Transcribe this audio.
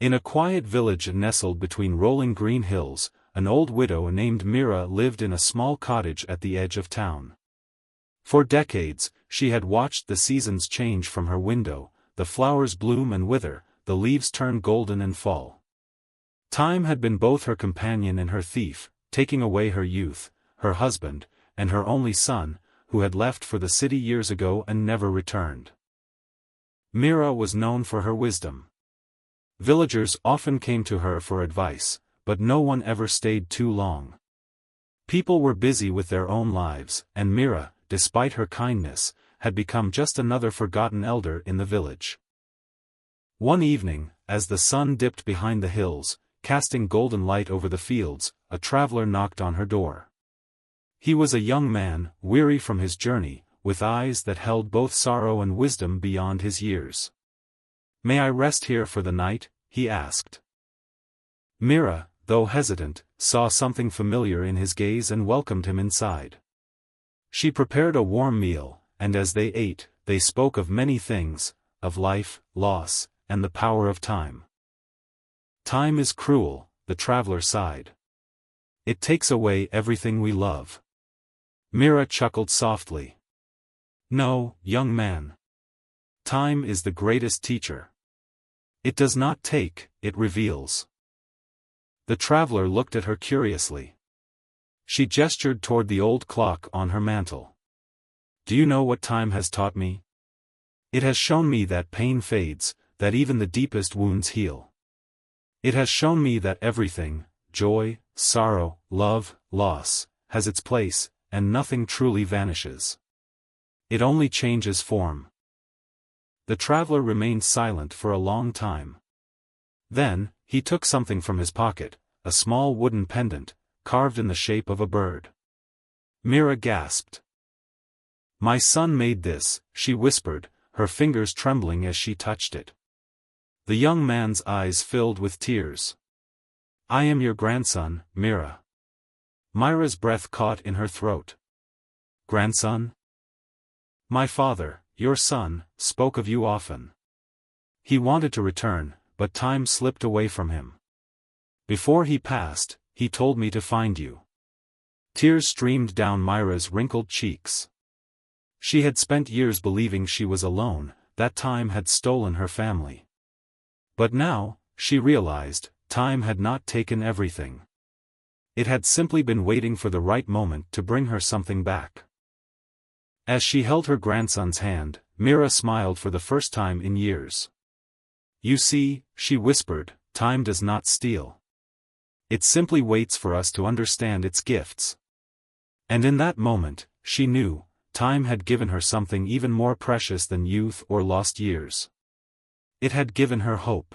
In a quiet village nestled between rolling green hills, an old widow named Mira lived in a small cottage at the edge of town. For decades, she had watched the seasons change from her window, the flowers bloom and wither, the leaves turn golden and fall. Time had been both her companion and her thief, taking away her youth, her husband, and her only son, who had left for the city years ago and never returned. Mira was known for her wisdom. Villagers often came to her for advice, but no one ever stayed too long. People were busy with their own lives, and Mira, despite her kindness, had become just another forgotten elder in the village. One evening, as the sun dipped behind the hills, casting golden light over the fields, a traveler knocked on her door. He was a young man, weary from his journey, with eyes that held both sorrow and wisdom beyond his years. "May I rest here for the night?" he asked. Mira, though hesitant, saw something familiar in his gaze and welcomed him inside. She prepared a warm meal, and as they ate, they spoke of many things, of life, loss, and the power of time. "Time is cruel," the traveler sighed. "It takes away everything we love." Mira chuckled softly. "No, young man. Time is the greatest teacher. It does not take, it reveals." The traveler looked at her curiously. She gestured toward the old clock on her mantel. "Do you know what time has taught me? It has shown me that pain fades, that even the deepest wounds heal. It has shown me that everything, joy, sorrow, love, loss, has its place, and nothing truly vanishes. It only changes form." The traveler remained silent for a long time. Then, he took something from his pocket, a small wooden pendant, carved in the shape of a bird. Mira gasped. "My son made this," she whispered, her fingers trembling as she touched it. The young man's eyes filled with tears. "I am your grandson, Mira." Mira's breath caught in her throat. "Grandson? My father, your son, spoke of you often. He wanted to return, but time slipped away from him. Before he passed, he told me to find you." Tears streamed down Mira's wrinkled cheeks. She had spent years believing she was alone, that time had stolen her family. But now, she realized, time had not taken everything. It had simply been waiting for the right moment to bring her something back. As she held her grandson's hand, Mira smiled for the first time in years. "You see," she whispered, "time does not steal. It simply waits for us to understand its gifts." And in that moment, she knew, time had given her something even more precious than youth or lost years. It had given her hope.